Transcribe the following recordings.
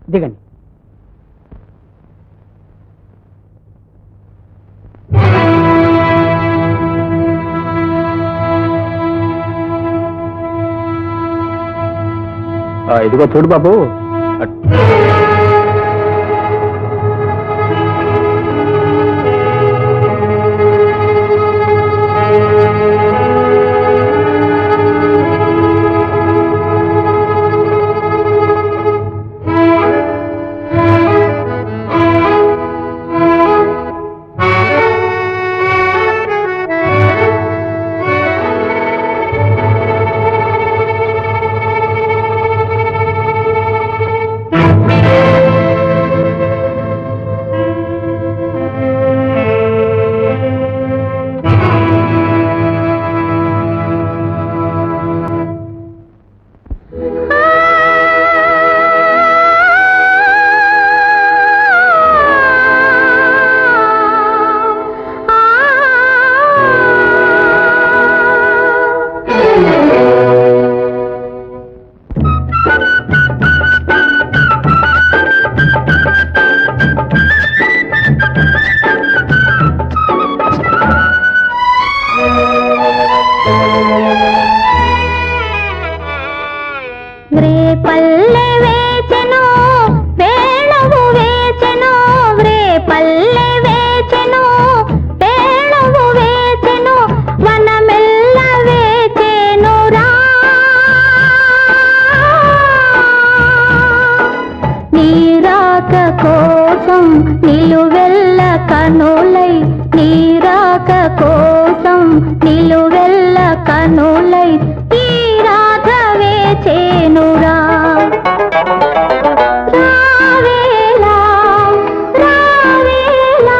దిగండి. ఇదిగో చూడు బాబు, నిలువెల్ల కనులై నీరాక కోసం నిలువెల్ల కనులై ఈ రాధవే చేనురా రావేలా రావేలా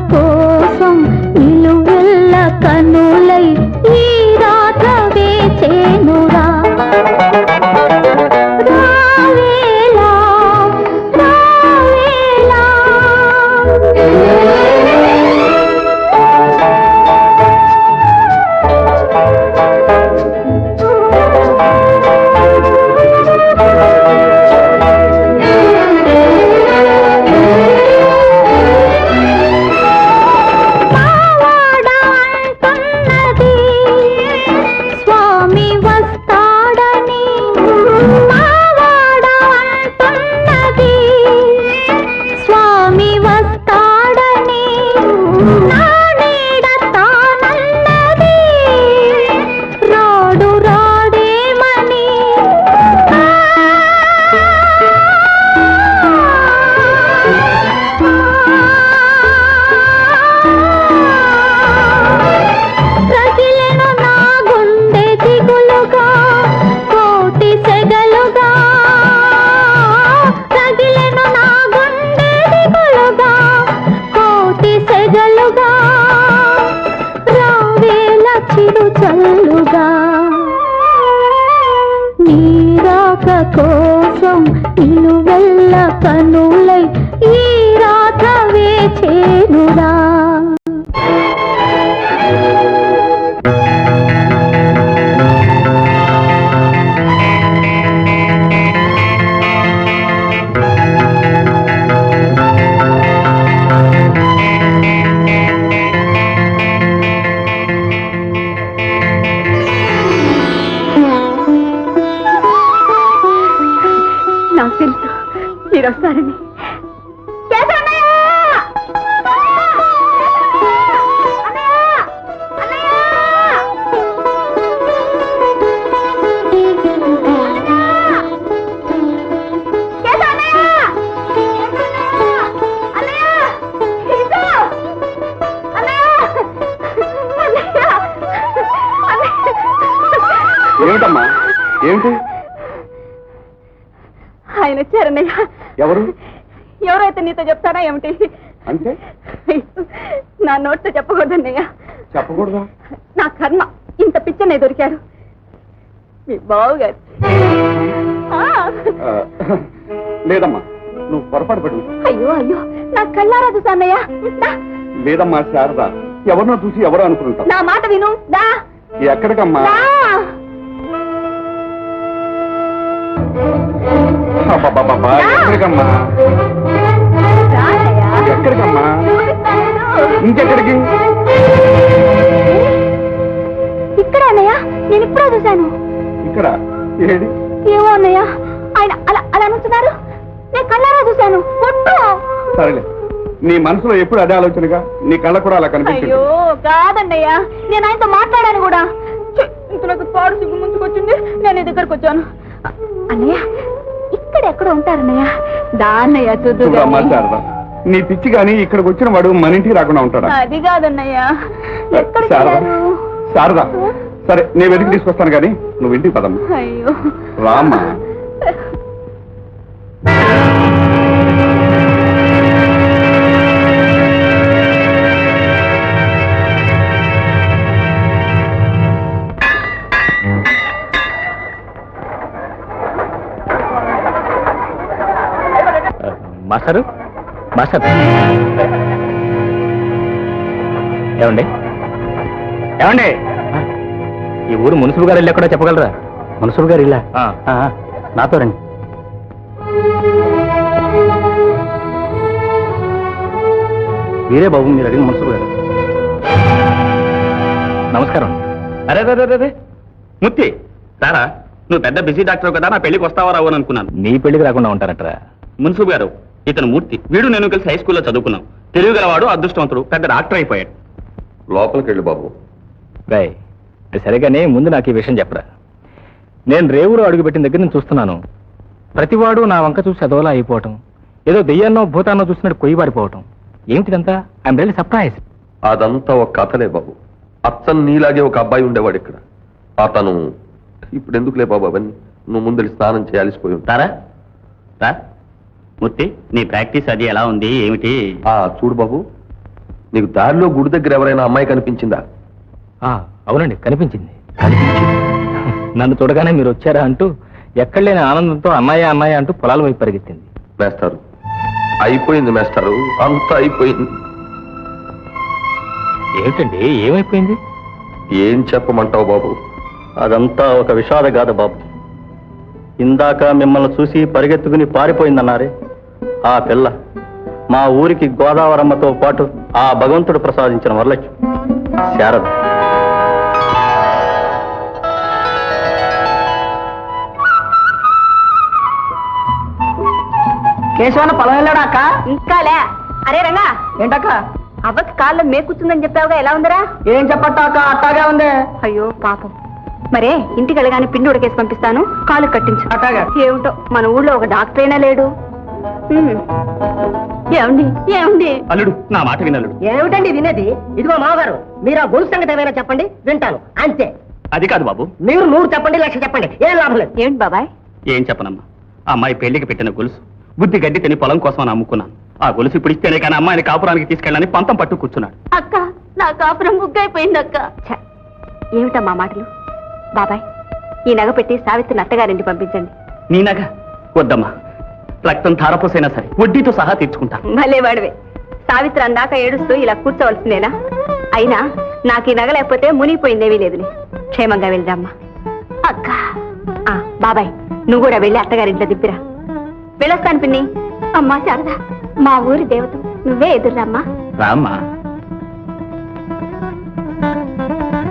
కోసం నిలువెల్ల కనులై ఈ రాధవే చేనురా రావేలా రావేలా కోసం నిలువెల్ల కనులై ఈ రాధవే చేనురా మీరు వస్తారని. ఏమిటమ్మా? ఏమిటి? ఆయన వచ్చారన్నయ్య. ఎవరు? ఎవరైతే నీతో చెప్తారా ఏమిటి? అంటే నా నోటితో చెప్పకూడదన్నయ్య. చెప్పకూడదా? నా కర్మ, ఇంత పిచ్చనే దొరికారు. మీ బావుగారు. లేదమ్మా, నువ్వు పొరపాటు పడు. అయ్యో అయ్యో, నా కళ్ళారా చూసా అన్నయ్య. లేదమ్మా శారద, ఎవరినో చూసి ఎవరో అనుకుంటావు. నా మాట విను. దా. ఎక్కడికమ్మా? ఎక్కడికమ్మా? ఎక్కడికమ్మా? ఇంకెక్కడికి? ఇక్కడ అన్నయ్య, నేను ఇప్పుడే చూశాను. ఇక్కడ? ఏది? ఏమో అన్నయ్య, ఆయన అలా అలా నుంచున్నారు. నేను కళ్ళారా చూశాను. పొట్టు. సరేలే, నీ మనసులో ఎప్పుడు అదే ఆలోచనగా, నీ కళ్ళ కూడా అలా కనిపించింది. అయ్యో కాదన్నయ్య, నేను ఆయనతో మాట్లాడాను కూడా. ఇంతలోకి పాడు సిగ్గు ముంచుకొచ్చింది, నేను నీ దగ్గరకు వచ్చాను. అన్నయ్య, ఇక్కడ ఎక్కడ ఉంటారన్నయ్య? దాన్నయ్య చూడమ్మా శారద, నీ పిచ్చి గాని ఇక్కడికి వచ్చిన వాడు మన ఇంటికి రాకుండా ఉంటాడా? అది కాదన్నయ్య. శారద, సరే నేను వెతికి తీసుకొస్తాను కానీ నువ్వు ఇంటికి పదమ్మా. అయ్యో రామ్మా. మాస్టరు, మాస్టర్ ఏమండి? ఏమండి? ఈ ఊరు మున్సిపల్ గారు ఇల్లు ఎక్కడో చెప్పగలరా? మున్సిపల్ గారు ఇల్లా? నాతో రండి. మీరే బాబు, మీరు అడిగిన మున్సిపల్ గారు. నమస్కారం. అరే రే ముత్తి సారా, నువ్వు పెద్ద బిజీ డాక్టర్ కదా, నా పెళ్లికి వస్తావా రావు అని అనుకున్నాను. నీ పెళ్లికి రాకుండా ఉంటారట్రా? మున్సిపల్ గారు, ఇతను మూర్తి. వీడు నేను కలిసి హై స్కూల్లో చదువుకున్నాం. తెలివిగలవాడు, అదృష్టవంతుడు, పెద్ద డాక్టర్ అయిపోయాడు. లోపలికి వెళ్ళు బాబు. రాయ్, అది సరిగానే ముందు నాకు ఈ విషయం చెప్పరా. నేను రేవులో అడుగుపెట్టిన దగ్గర నుంచి చూస్తున్నాను, ప్రతివాడు నా వంక చూసి అదోలా అయిపోవటం, ఏదో దెయ్యాన్నో భూతాన్నో చూసినట్టు కొయ్యబారిపోవటం. ఏమిటిదంతా? I'm really surprise. అదంతా ఒక కథలే బాబు. అచ్చన్ నీలాగే ఒక అబ్బాయి ఉండేవాడు ఇక్కడ. అతను ఇప్పుడు ఎందుకులే బాబు అవన్నీ, నువ్వు ముందు స్నానం చేయాల్సిపోయి ఉంటారా? రా మూర్తి, నీ ప్రాక్టీస్ అది ఎలా ఉంది ఏమిటి? చూడు బాబు, నీకు దారిలో గుడి దగ్గర ఎవరైనా అమ్మాయి కనిపించిందా? అవునండి, కనిపించింది. నన్ను చూడగానే మీరు వచ్చారా అంటూ ఎక్కడ లేని ఆనందంతో అమ్మాయి అమ్మాయి అంటూ పొలాల వైపు పరిగెత్తింది. మేస్తారు, అయిపోయింది మేస్తారు, అంతా అయిపోయింది. ఏమిటండి, ఏమైపోయింది? ఏం చెప్పమంటావు బాబు? అదంతా ఒక విషాద గాథ బాబు. ఇందాక మిమ్మల్ని చూసి పరిగెత్తుకుని పారిపోయిందన్నారే, ఆ పిల్ల మా ఊరికి గోదావరమ్మతో పాటు ఆ భగవంతుడు ప్రసాదించిన వరలక్ష్మి శారద. కేశవన్న పొలం వెళ్ళాడా అక్క? ఇంకాలే. అరే రంగా, ఏంటక్క? అవ్వకి కాళ్ళు మేకూర్చుందని చెప్పావుగా, ఎలా ఉందరా? ఏం చెప్పట్టా అక్క, అట్టాగే ఉంది. అయ్యో పాపం. మరే ఇంటికి వెళ్ళగానే పిండి ఉడకేసి పంపిస్తాను, కాలు కట్టించు. అట్టాగా. ఏమిటో మన ఊళ్ళో ఒక డాక్టర్ అయినా లేడు. ఏమండి ఏమండి? అల్లుడు, నా మాట వినల్లుడు. ఏమిటండి వినేది? ఇదిగో మామగారు, మీరు ఆ గొలుసు సంగతి ఏమైనా చెప్పండి, వింటాను అంతే. అది కాదు బాబు. మీరు 100 చెప్పండి, 1,00,000 చెప్పండి, ఏం లాభం లేదు. ఏమిటి బాబాయ్? ఏం చెప్పనమ్మా, ఆ అమ్మాయి పెళ్లికి పెట్టిన గొలుసు బుద్ధి గడ్డి తిని పొలం కోసం అని అమ్ముకున్నాను. ఆ గొలుసు ఇప్పుడు ఇస్తేనే కానీ అమ్మాయిని కాపురానికి తీసుకెళ్ళని పంతం పట్టు కూర్చున్నాడు. అక్క, నా కాపురం ముగ్గైపోయింది అక్క. ఏమిటమ్మా మాటలు? బాబాయ్, ఈ నగ పెట్టి సావిత్రిని అత్తగారింటి పంపించండి. నీ నగ వద్దమ్మా, రక్తం ధారపోసైనా సరే వడ్డీతో సహా తీర్చుకుంటా. భలే వాడివే. సావిత్రి అందాక ఏడుస్తూ ఇలా కూర్చోవలసిందేనా? అయినా నాకు ఈ నగ లేకపోతే మునిగిపోయిందేమీ లేదులే. క్షేమంగా వెళ్దామ్మా. అక్క, బాబాయ్ నువ్వు కూడా వెళ్ళి అత్తగారింట్లో దిప్పిరా. వెళ్ళొస్తాను పిన్ని. అమ్మా శారద, మా ఊరి దేవత నువ్వే ఎదురురామ్మా. రామ్మా,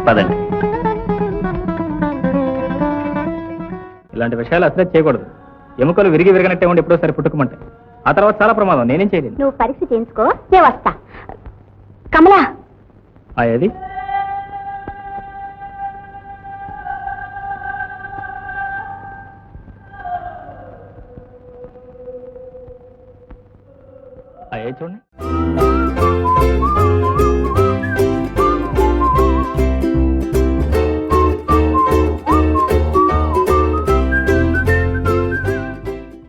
పదండి. ఇలాంటి విషయాలు అసలు చేయకూడదు. ఎముకలు విరిగి విరగనట్టే ఉండి ఎప్పుడో సరి పుట్టుకోమంటాయి. ఆ తర్వాత చాలా ప్రమాదం, నేనేం చేయలేను. నువ్వు పరీక్ష చేయించుకో, నేను వస్తా. కమలా, ఏది చూడండి.